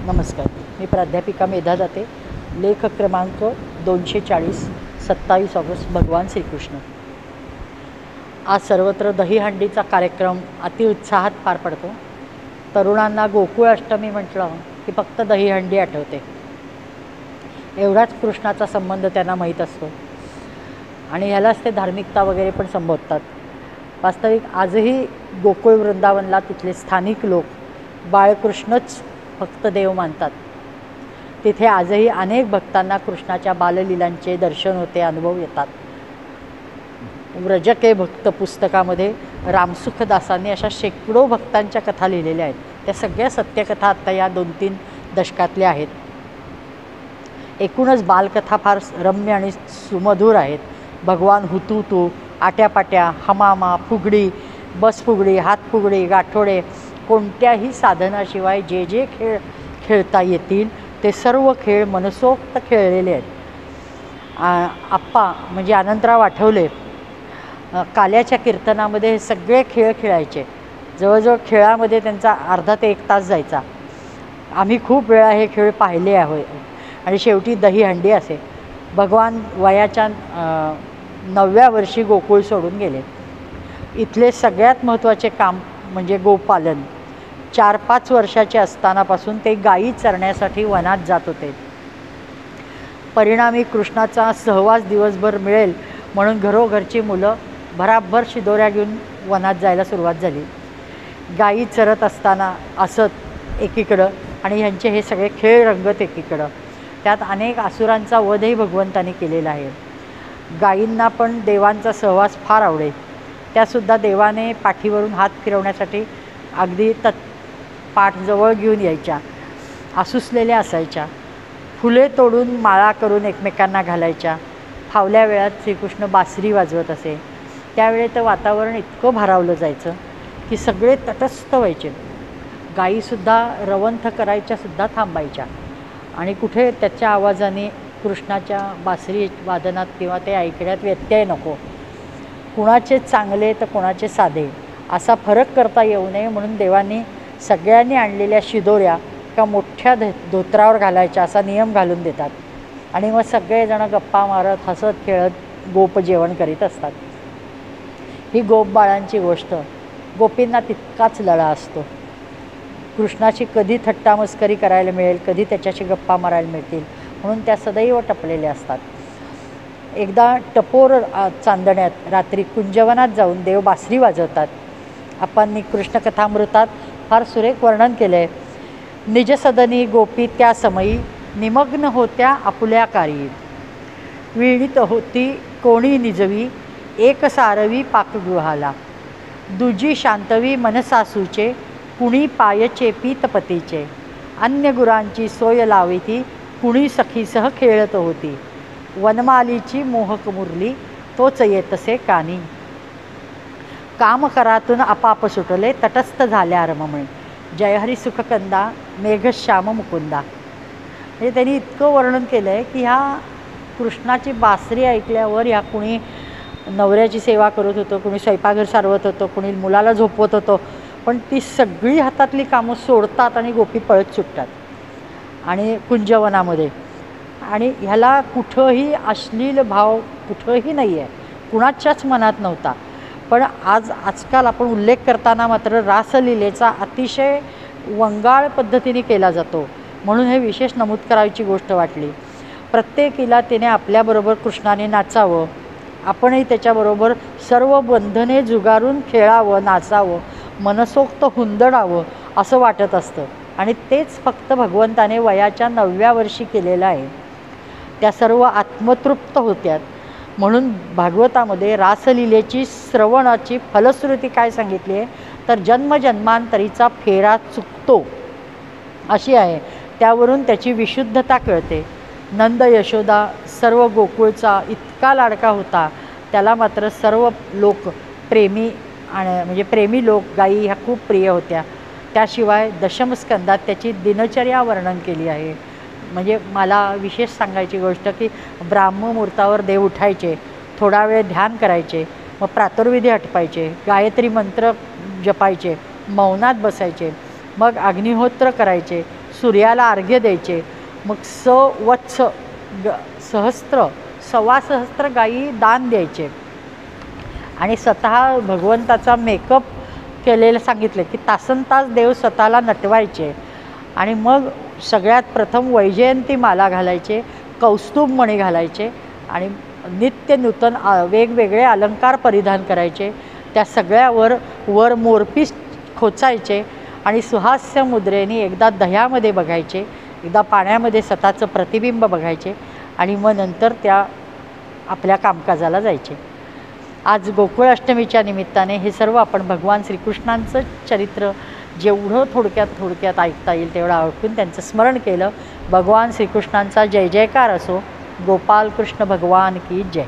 नमस्कार. मी प्राध्यापिका मेधा दाते. लेख क्रमांक 240, 27 ऑगस्ट. भगवान श्रीकृष्ण. आज सर्वत्र दहीहंडीचा कार्यक्रम अतिउत्साहात पार पडतो. तरुणांना गोकुळ अष्टमी म्हटलं की फक्त दहीहंडी आठवते. एवढाच कृष्णाचा संबंध त्यांना माहीत असतो आणि ह्यालाच ते धार्मिकता वगैरे पण संबोधतात. वास्तविक आजही गोकुळ वृंदावनला तिथले स्थानिक लोक बाळकृष्णच फक्त देव मानतात. तिथे आजही अनेक भक्तांना कृष्णाच्या बाललीलांचे दर्शन होते, अनुभव येतात. व्रजके भक्त पुस्तकामध्ये रामसुखदासांनी अशा शेकडो भक्तांच्या कथा लिहिलेल्या आहेत. त्या सगळ्या सत्यकथा आत्ता या 2-3 दशकातल्या आहेत. एकूणच बालकथा फार रम्य आणि सुमधुर आहेत. भगवान हुतुतू, आट्यापाट्या, हमामा, फुगडी, बसफुगडी, हातफुगडी, गाठोडे, कोणत्याही साधनाशिवाय जे जे खेळ खेळता येतील ते सर्व खेळ मनसोक्त खेळलेले आहेत. आप्पा म्हणजे अनंतराव आठवले काल्याच्या कीर्तनामध्ये हे सगळे खेळ खेळायचे. जवळजवळ खेळामध्ये त्यांचा अर्धा ते 1 तास जायचा. आम्ही खूप वेळा हे खेळ पाहिले आहे. आणि शेवटी दहीहंडी असे. भगवान वयाच्या 9व्या वर्षी गोकुळ सोडून गेले. इथले सगळ्यात महत्त्वाचे काम म्हणजे गोपालन. 4-5 वर्षाचे असतानापासून ते गायी चरण्यासाठी वनात जात होते. परिणामी कृष्णाचा सहवास दिवसभर मिळेल म्हणून घरोघरची मुलं भराभर शिदोऱ्या घेऊन वनात जायला सुरुवात झाली. गायी चरत असताना असत एकीकडं आणि ह्यांचे हे सगळे खेळ रंगत एकीकडं. त्यात अनेक असुरांचा वधही भगवंतांनी केलेला आहे. गायींना पण देवांचा सहवास फार आवडे. त्यासुद्धा देवाने पाठीवरून हात फिरवण्यासाठी अगदी पाठ जवळ घेऊन यायच्या. आसुसलेल्या असायच्या. फुले तोडून माळा करून एकमेकांना घालायच्या. फावल्या वेळात श्रीकृष्ण बासरी वाजवत असे. त्यावेळी तर वातावरण इतकं भारावलं जायचं की सगळे तटस्थ व्हायचे. गायीसुद्धा रवंथ करायच्यासुद्धा थांबायच्या आणि कुठे त्याच्या आवाजाने कृष्णाच्या बासरी वादनात किंवा ते ऐकण्यात व्यत्यय नको. कुणाचे चांगले तर कोणाचे साधे असा फरक करता येऊ नये म्हणून देवांनी सगळ्यांनी आणलेल्या शिदोऱ्या एका मोठ्या धोत्रावर घालायच्या असा नियम घालून देतात. आणि मग सगळेजणं गप्पा मारत हसत खेळत गोप जेवण करीत असतात. ही गोपबाळांची गोष्ट. गोपींना तितकाच लळा असतो. कृष्णाची कधी थट्टामस्करी करायला मिळेल, कधी त्याच्याशी गप्पा मारायला मिळतील म्हणून त्या सदैव टपलेल्या असतात. एकदा टपोर चांदण्यात रात्री कुंजवनात जाऊन देव बासरी वाजवतात. आपण कृष्णकथामृतात फार सुरेख वर्णन केलं आहे. निजसदनी गोपी त्या समयी निमग्न होत्या आपुल्या कार्यी. विणीत होती कोणी निजवी एक सारवी पाकगृहाला. दुजी शांतवी मनसासूचे कुणी पायचे पीतपतीचे. अन्य गुरांची सोय लाविती कुणी सखीसह खेळत होती. वनमालीची मोहक मुरली तोच येतसे कानी. कामकरातून अपाप सुटले तटस्थ झाल्या रममणे. जयहरी सुखकंदा मेघश्याम मुकुंदा. म्हणजे त्यांनी इतकं वर्णन केलं आहे की ह्या कृष्णाची बासरी ऐकल्यावर ह्या कुणी नवऱ्याची सेवा करत होतं, कुणी स्वयंपाकघर सारवत होतं, कुणी मुलाला झोपवत होतं. पण ती सगळी हातातली कामं सोडतात आणि गोपी पळत सुटतात आणि कुंजवनामध्ये. आणि ह्याला कुठंही अश्लील भाव कुठंही नाही आहे, कुणाच्याच मनात नव्हता. पण आजकाल आपण उल्लेख करताना मात्र रासलीलेचा अतिशय वंगाळ पद्धतीने केला जातो म्हणून हे विशेष नमूद करायची गोष्ट वाटली. प्रत्येकीला तिने आपल्याबरोबर कृष्णाने नाचावं, आपणही त्याच्याबरोबर सर्व बंधने जुगारून खेळावं, नाचावं, मनसोक्त हुंदडावं असं वाटत असतं. आणि तेच फक्त भगवंताने वयाच्या 9व्या वर्षी केलेलं आहे. त्या सर्व आत्मतृप्त होत्यात. म्हणून भागवतामध्ये रासलीलेची श्रवणाची फलश्रुती काय सांगितली आहे तर जन्मजन्मांतरीचा फेरा चुकतो अशी आहे. त्यावरून त्याची विशुद्धता कळते. नंद यशोदा सर्व गोकुळचा इतका लाडका होता. त्याला मात्र सर्व लोक प्रेमी म्हणजे प्रेमी लोक गायी ह्या खूप प्रिय होत्या. त्याशिवाय दशमस्कंदात त्याची दिनचर्या वर्णन केली आहे. म्हणजे मला विशेष सांगायची गोष्ट की ब्राह्ममुहूर्तावर देव उठायचे, थोडा वेळ ध्यान करायचे, मग प्रातर्विधी आटपायचे, गायत्री मंत्र जपायचे, मौनात बसायचे, मग अग्निहोत्र करायचे, सूर्याला अर्घ्य द्यायचे, मग वत्स सहस्त्र 1.25 गायी दान द्यायचे आणि स्वतः भगवंताचा मेकअप केलेलं सांगितलं की तासनतास देव स्वतःला नटवायचे आणि मग सगळ्यात प्रथम वैजयंती माला घालायचे, कौस्तुभ मणी घालायचे आणि नित्य नूतन वेगवेगळे अलंकार परिधान करायचे. त्या सगळ्यावर वर मोरपीस खोचायचे आणि सुहास्य मुद्रेने एकदा दह्यामध्ये बघायचे, एकदा पाण्यामध्ये स्वतःचं प्रतिबिंब बघायचे आणि मग नंतर त्या आपल्या कामकाजाला जायचे. आज गोकुळाष्टमीच्या निमित्ताने हे सर्व आपण भगवान श्रीकृष्णांचं चरित्र जेवढं थोडक्यात ऐकता येईल तेवढं ऐकून त्यांचं स्मरण केलं. भगवान श्रीकृष्णांचा जय जयकार असो. गोपाल कृष्ण भगवान की जय.